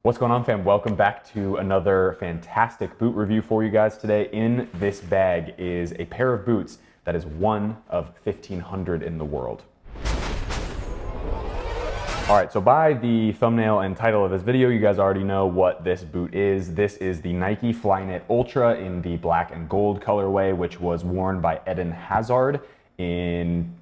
What's going on, fam? Welcome back to another fantastic boot review for you guys today. In this bag is a pair of boots that is one of 1,500 in the world. All right, so by the thumbnail and title of this video, you guys already know what this boot is. This is the Nike Flyknit Ultra in the black and gold colorway, which was worn by Eden Hazard in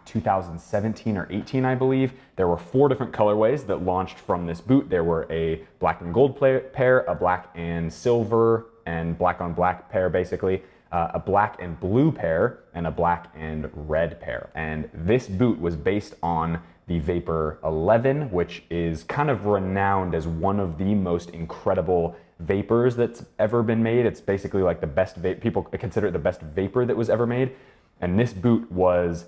2017 or 18, I believe. There were 4 different colorways that launched from this boot. There were a black and gold pair, a black and silver and black on black pair, basically, a black and blue pair, and a black and red pair. And this boot was based on the Vapor 11, which is kind of renowned as one of the most incredible vapors that's ever been made. It's basically like the best people consider it the best vapor that was ever made. And this boot was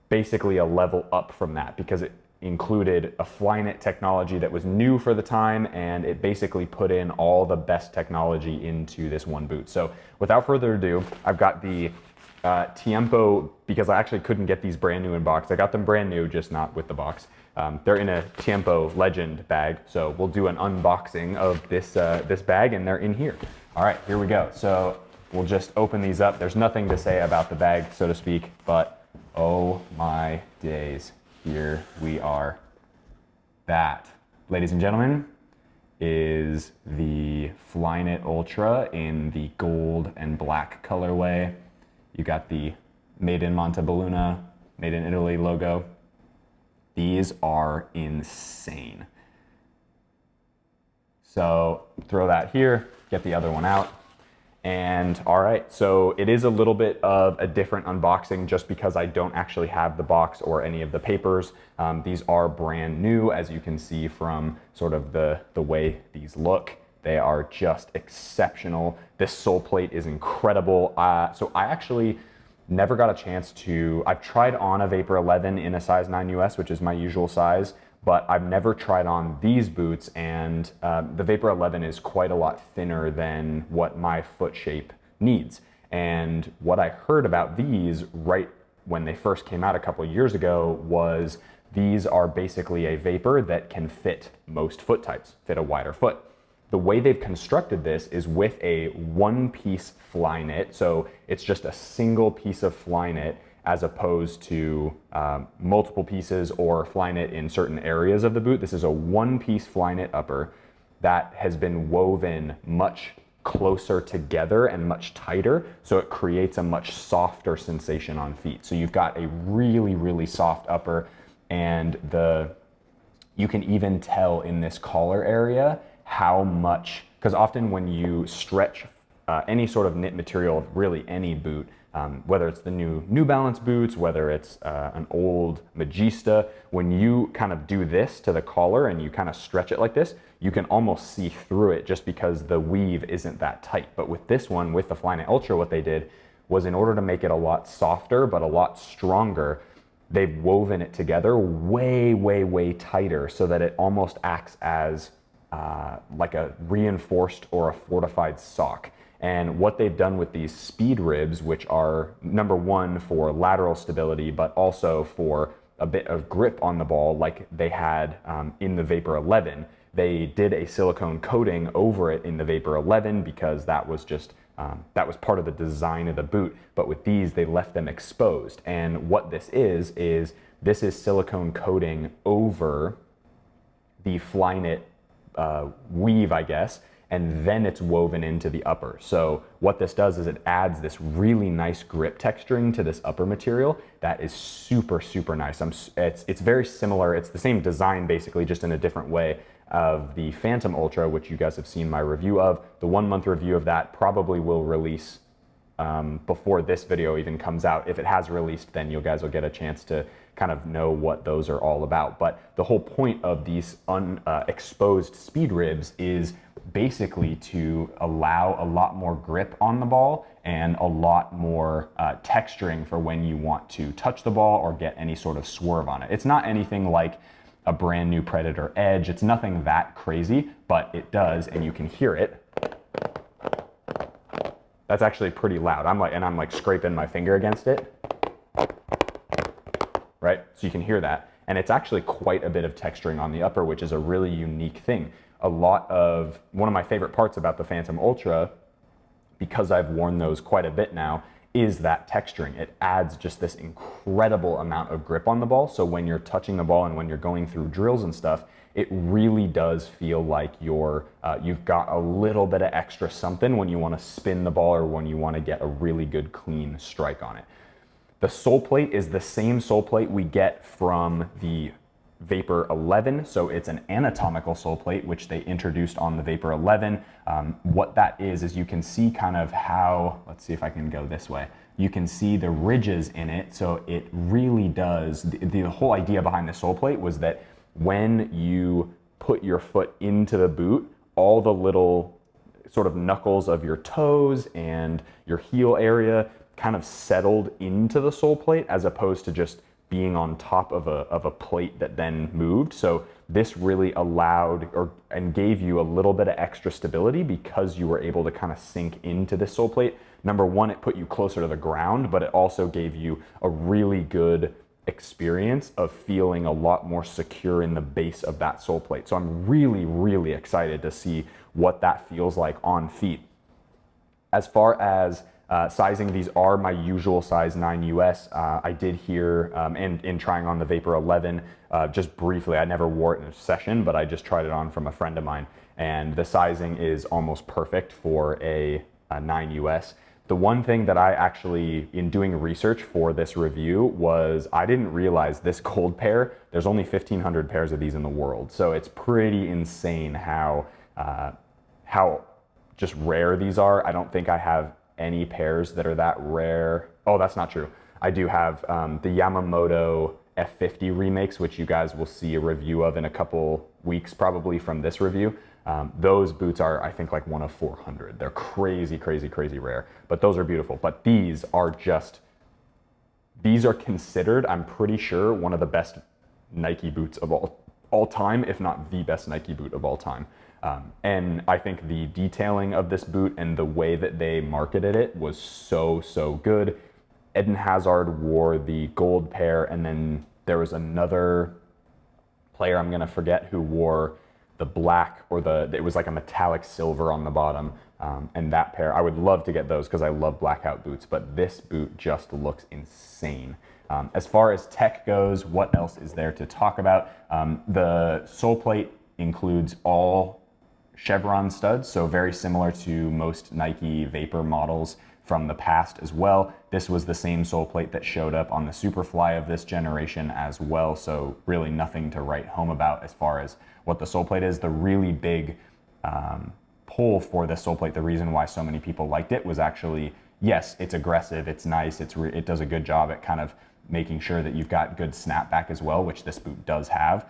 basically a level up from that because it included a Flyknit technology that was new for the time, and it basically put in all the best technology into this one boot. So without further ado, I've got the Tiempo, because I actually couldn't get these brand new in box. I got them brand new, just not with the box. They're in a Tiempo Legend bag, so we'll do an unboxing of this this bag, and they're in here. All right, here we go. So we'll just open these up. There's nothing to say about the bag, so to speak, but oh my days, here we are. That, ladies and gentlemen, is the Flyknit Ultra in the gold and black colorway. You got the Made in Montebelluna, Made in Italy logo. These are insane. So throw that here, get the other one out. And all right, so it is a little bit of a different unboxing just because I don't actually have the box or any of the papers. These are brand new, as you can see from sort of the way these look. They are just exceptional. This sole plate is incredible. So I actually never got a chance to, I've tried on a Vapor 11 in a size 9 US, which is my usual size, but I've never tried on these boots, and the Vapor 11 is quite a lot thinner than what my foot shape needs. And what I heard about these right when they first came out a couple of years ago was these are basically a Vapor that can fit most foot types, fit a wider foot. The way they've constructed this is with a one-piece Flyknit, so it's just a single piece of Flyknit as opposed to multiple pieces or Flyknit in certain areas of the boot. This is a one-piece Flyknit upper that has been woven much closer together and much tighter, so it creates a much softer sensation on feet. So you've got a really, really soft upper, and you can even tell in this collar area how much, because often when you stretch any sort of knit material, really any boot, whether it's the New Balance boots, whether it's an old Magista, when you kind of do this to the collar and you kind of stretch it like this, you can almost see through it just because the weave isn't that tight. But with this one, with the Flyknit Ultra, what they did was, in order to make it a lot softer but a lot stronger, they've woven it together way, way, way tighter so that it almost acts as like a reinforced or a fortified sock. And what they've done with these speed ribs, which are number one for lateral stability, but also for a bit of grip on the ball like they had in the Vapor 11, they did a silicone coating over it in the Vapor 11 because that was just, that was part of the design of the boot. But with these, they left them exposed. And what this is this is silicone coating over the Flyknit weave, I guess, and then it's woven into the upper. So what this does is it adds this really nice grip texturing to this upper material that is super, super nice. It's very similar. It's the same design, basically, just in a different way, of the Phantom Ultra, which you guys have seen my review of. The 1-month review of that probably will release before this video even comes out. If it has released, then you guys will get a chance to kind of know what those are all about. But the whole point of these exposed speed ribs is basically to allow a lot more grip on the ball and a lot more texturing for when you want to touch the ball or get any sort of swerve on it. It's not anything like a brand new Predator Edge. It's nothing that crazy, but it does, and you can hear it. That's actually pretty loud. I'm like scraping my finger against it, right? So you can hear that. And it's actually quite a bit of texturing on the upper, which is a really unique thing. one of my favorite parts about the Phantom Ultra, because I've worn those quite a bit now, is that texturing. It adds just this incredible amount of grip on the ball. So when you're touching the ball and when you're going through drills and stuff, it really does feel like you've got a little bit of extra something when you want to spin the ball or when you want to get a really good clean strike on it. The sole plate is the same sole plate we get from the Vapor 11, so it's an anatomical sole plate which they introduced on the Vapor 11. What that is you can see kind of how, let's see if I can go this way, you can see the ridges in it. So it really does, the whole idea behind the sole plate was that when you put your foot into the boot, all the little sort of knuckles of your toes and your heel area kind of settled into the sole plate as opposed to just being on top of a plate that then moved. So this really allowed and gave you a little bit of extra stability because you were able to kind of sink into this sole plate. Number one, it put you closer to the ground, but it also gave you a really good experience of feeling a lot more secure in the base of that sole plate. So I'm really, really excited to see what that feels like on feet. As far as sizing, these are my usual size 9 US. I did hear, and in trying on the Vapor 11, just briefly, I never wore it in a session, but I just tried it on from a friend of mine, and the sizing is almost perfect for a 9 US. The one thing that I actually, in doing research for this review, was I didn't realize this gold pair, there's only 1,500 pairs of these in the world. So it's pretty insane how just rare these are. I don't think I have any pairs that are that rare. Oh, that's not true. I do have the Yamamoto F50 remakes, which you guys will see a review of in a couple weeks, probably from this review. Those boots are, I think, like one of 400. They're crazy, crazy, crazy rare, but those are beautiful. But these are considered, I'm pretty sure, one of the best Nike boots of all time, if not the best Nike boot of all time. And I think the detailing of this boot and the way that they marketed it was so, so good. Eden Hazard wore the gold pair, and then there was another player, I'm gonna forget, who wore the black, or it was like a metallic silver on the bottom. And that pair, I would love to get those because I love blackout boots, but this boot just looks insane. As far as tech goes, what else is there to talk about? The sole plate includes all chevron studs, so very similar to most Nike Vapor models from the past as well. This was the same sole plate that showed up on the Superfly of this generation as well, so really nothing to write home about as far as what the sole plate is. The really big pull for this sole plate, the reason why so many people liked it, was actually, yes, it's aggressive, it's nice, it does a good job at kind of making sure that you've got good snapback as well, which this boot does have.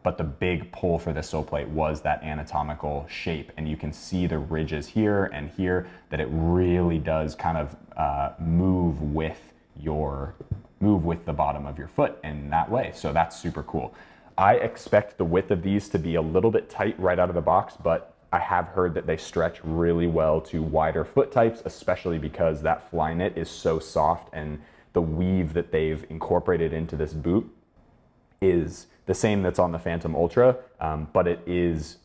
But the big pull for this sole plate was that anatomical shape. And you can see the ridges here and here, that it really does kind of move with the bottom of your foot in that way. So that's super cool. I expect the width of these to be a little bit tight right out of the box, but I have heard that they stretch really well to wider foot types, especially because that Flyknit is so soft, and the weave that they've incorporated into this boot is the same that's on the Phantom Ultra, but it is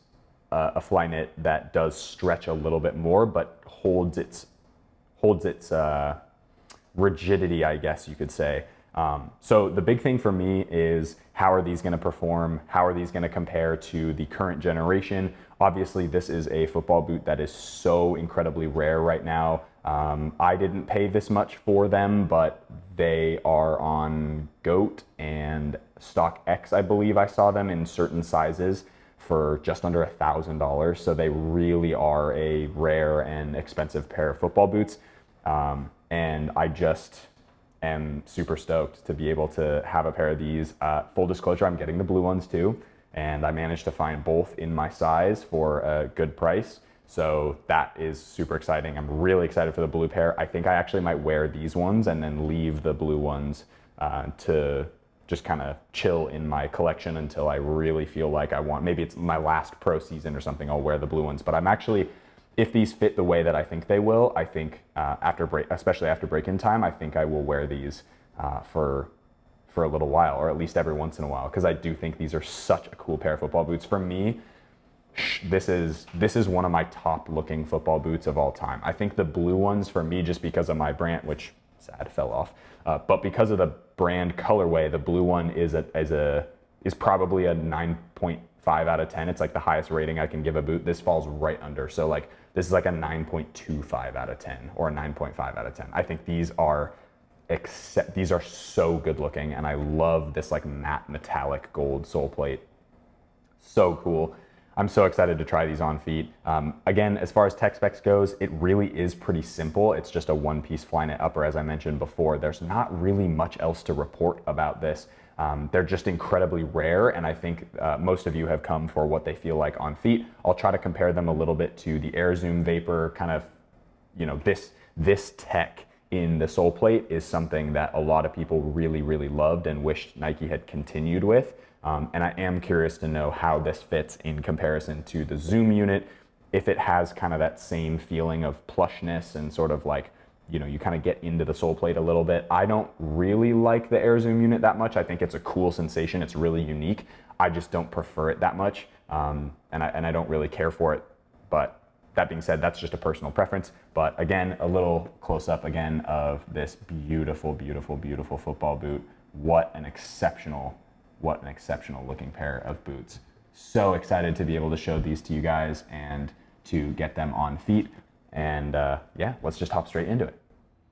a Flyknit that does stretch a little bit more, but holds its rigidity, I guess you could say. So the big thing for me is, how are these going to perform? How are these going to compare to the current generation? Obviously, this is a football boot that is so incredibly rare right now. I didn't pay this much for them, but they are on GOAT and StockX, I believe I saw them in certain sizes for just under $1,000. So they really are a rare and expensive pair of football boots. And I just am super stoked to be able to have a pair of these. Full disclosure, I'm getting the blue ones too, and I managed to find both in my size for a good price. So that is super exciting. I'm really excited for the blue pair. I think I actually might wear these ones and then leave the blue ones to just kind of chill in my collection until I really feel like I want, maybe it's my last pro season or something, I'll wear the blue ones. But I'm actually, if these fit the way that I think they will, I think especially after break-in time, I think I will wear these for a little while, or at least every once in a while, because I do think these are such a cool pair of football boots. For me, this is one of my top looking football boots of all time. I think the blue ones for me, just because of my brand, which sad fell off, but because of the brand colorway, the blue one is probably a 9.5 out of 10. It's like the highest rating I can give a boot. This falls right under. So like this is like a 9.25 out of 10 or a 9.5 out of 10. I think these are so good looking, and I love this like matte metallic gold sole plate. So cool. I'm so excited to try these on feet. Again, as far as tech specs goes, it really is pretty simple. It's just a one-piece Flyknit upper, as I mentioned before. There's not really much else to report about this. They're just incredibly rare, and I think most of you have come for what they feel like on feet. I'll try to compare them a little bit to the Air Zoom Vapor. Kind of, you know, this tech in the sole plate is something that a lot of people really, really loved and wished Nike had continued with. And I am curious to know how this fits in comparison to the Zoom unit, if it has kind of that same feeling of plushness and sort of like, you know, you kind of get into the sole plate a little bit. I don't really like the Air Zoom unit that much. I think it's a cool sensation. It's really unique. I just don't prefer it that much. And I don't really care for it. But that being said, that's just a personal preference. But again, a little close up again of this beautiful, beautiful, beautiful football boot. What an exceptional looking pair of boots. So excited to be able to show these to you guys and to get them on feet. And yeah, let's just hop straight into it.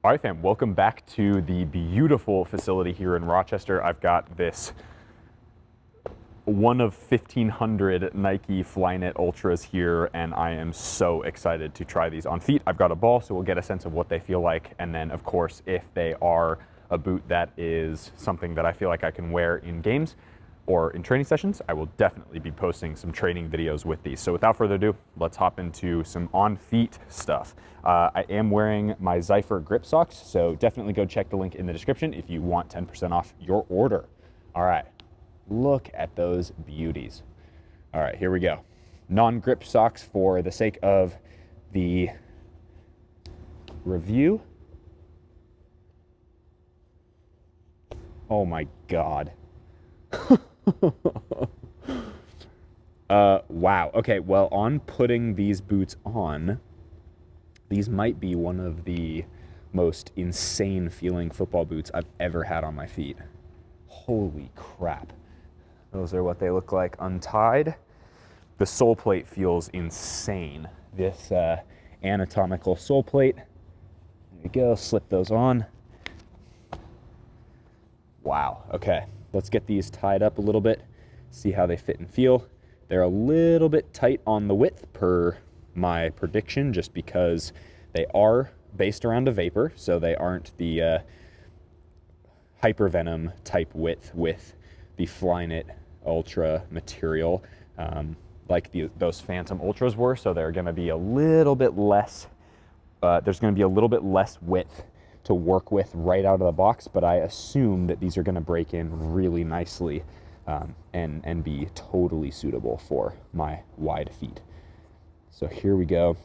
All right, fam, welcome back to the beautiful facility here in Rochester. I've got this one of 1,500 Nike Flyknit Ultras here, and I am so excited to try these on feet. I've got a ball, so we'll get a sense of what they feel like. And then, of course, if they are a boot that is something that I feel like I can wear in games or in training sessions, I will definitely be posting some training videos with these. So without further ado, let's hop into some on-feet stuff. I am wearing my Zypher grip socks, so definitely go check the link in the description if you want 10% off your order. All right, look at those beauties. All right, here we go. Non-grip socks for the sake of the review. Oh my God. Wow. Okay, well, on putting these boots on, these might be one of the most insane feeling football boots I've ever had on my feet. Holy crap. Those are what they look like untied. The sole plate feels insane. This anatomical sole plate. There we go, slip those on. Wow, okay, let's get these tied up a little bit, see how they fit and feel. They're a little bit tight on the width per my prediction, just because they are based around a Vapor, so they aren't the Hypervenom type width with the Flyknit Ultra material like those Phantom Ultras were, so they're gonna be a little bit less, there's gonna be a little bit less width to work with right out of the box, but I assume that these are going to break in really nicely and be totally suitable for my wide feet. So here we go.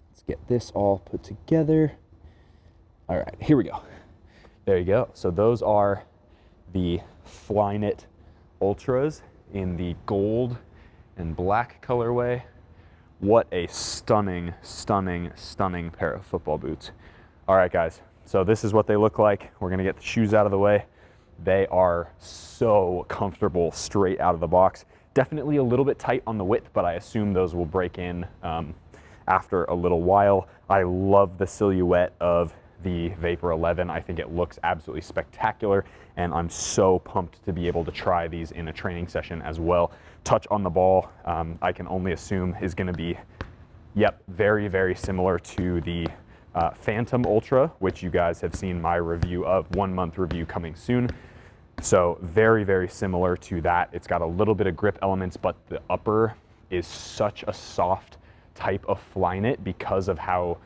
Let's get this all put together. All right, here we go. There you go. So those are the Flyknit Ultras in the gold and black colorway. What a stunning, stunning, stunning pair of football boots. All right, guys, so this is what they look like. We're gonna get the shoes out of the way. They are so comfortable straight out of the box. Definitely a little bit tight on the width, but I assume those will break in after a little while. I love the silhouette of the Vapor 11. I think it looks absolutely spectacular, and I'm so pumped to be able to try these in a training session as well. Touch on the ball, I can only assume is gonna be, yep, very, very similar to the Phantom Ultra, which you guys have seen my review of, 1 month review coming soon. So very, very similar to that. It's got a little bit of grip elements, but the upper is such a soft type of Flyknit because of how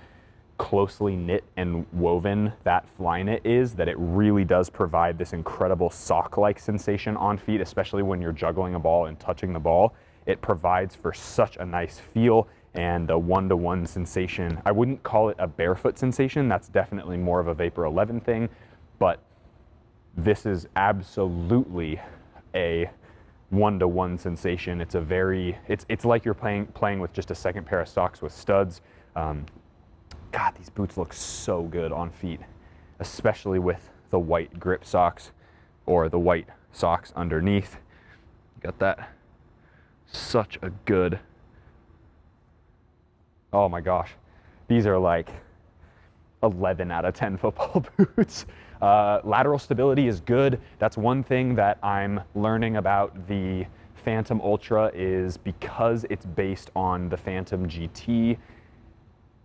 closely knit and woven that Flyknit is, that it really does provide this incredible sock-like sensation on feet, especially when you're juggling a ball and touching the ball. It provides for such a nice feel and a one-to-one sensation. I wouldn't call it a barefoot sensation. That's definitely more of a Vapor 11 thing, but this is absolutely a one-to-one sensation. It's a very, it's like you're playing with just a second pair of socks with studs. God, these boots look so good on feet, especially with the white grip socks or the white socks underneath. Got that. Such a good, oh my gosh. These are like 11 out of 10 football boots. Lateral stability is good. That's one thing that I'm learning about the Phantom Ultra, is because it's based on the Phantom GT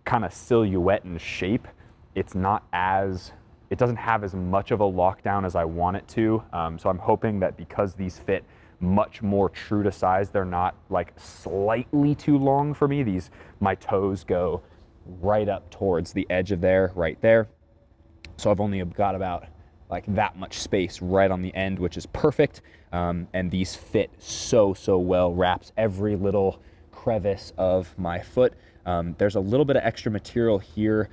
kind of silhouette and shape, it's not as, it doesn't have as much of a lockdown as I want it to. So I'm hoping that because these fit much more true to size, they're not like slightly too long for me. My toes go right up towards the edge of there, right there. So I've only got about like that much space right on the end, which is perfect. And these fit so well, wraps every little crevice of my foot. There's a little bit of extra material here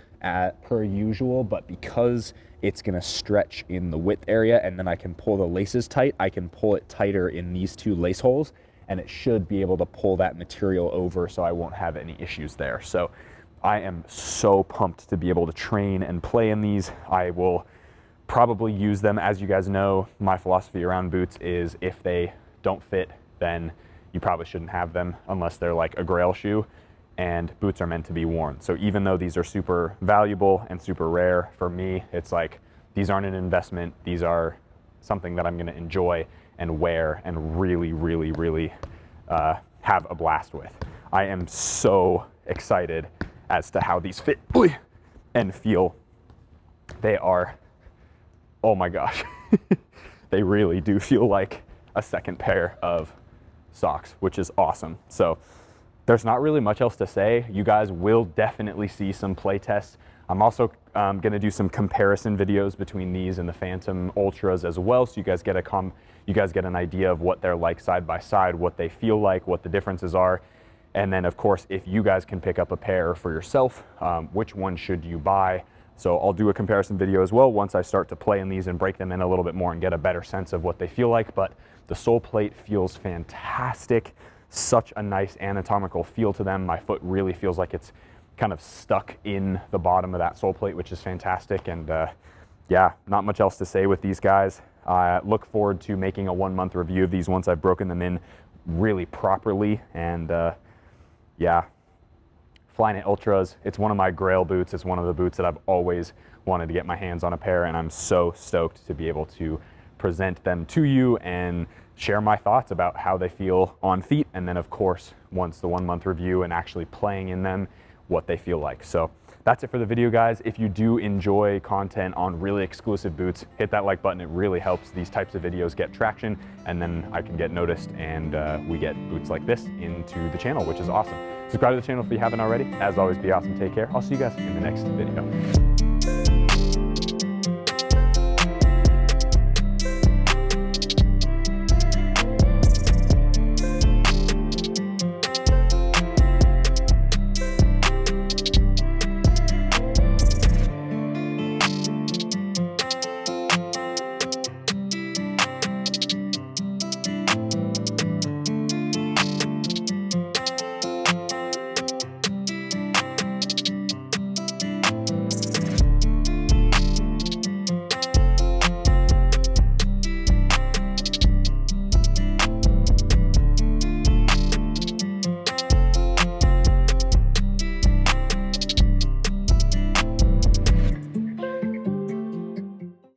per usual, but because it's gonna stretch in the width area and then I can pull the laces tight, I can pull it tighter in these two lace holes, and it should be able to pull that material over so I won't have any issues there. So I am so pumped to be able to train and play in these. I will probably use them. As you guys know, my philosophy around boots is if they don't fit, then you probably shouldn't have them unless they're like a Grail shoe, and boots are meant to be worn. So even though these are super valuable and super rare, for me, it's like, these aren't an investment. These are something that I'm gonna enjoy and wear and really have a blast with. I am so excited as to how these fit and feel. They are, oh my gosh, they really do feel like a second pair of socks, which is awesome. So there's not really much else to say. You guys will definitely see some play tests. I'm also gonna do some comparison videos between these and the Phantom Ultras as well, so you guys get an idea of what they're like side by side, what they feel like, what the differences are. And then of course, if you guys can pick up a pair for yourself, which one should you buy? So I'll do a comparison video as well once I start to play in these and break them in a little bit more and get a better sense of what they feel like. But the sole plate feels fantastic. Such a nice anatomical feel to them. My foot really feels like it's kind of stuck in the bottom of that sole plate, which is fantastic. And yeah, not much else to say with these guys. I look forward to making a 1-month review of these once I've broken them in really properly. And yeah, Flyknit Ultras, it's one of my Grail boots. It's one of the boots that I've always wanted to get my hands on a pair, and I'm so stoked to be able to present them to you and share my thoughts about how they feel on feet. And then of course, once the 1-month review and actually playing in them, what they feel like. So that's it for the video, guys. If you do enjoy content on really exclusive boots, hit that like button. It really helps these types of videos get traction, and then I can get noticed, and we get boots like this into the channel, which is awesome. Subscribe to the channel if you haven't already. As always, be awesome, take care. I'll see you guys in the next video.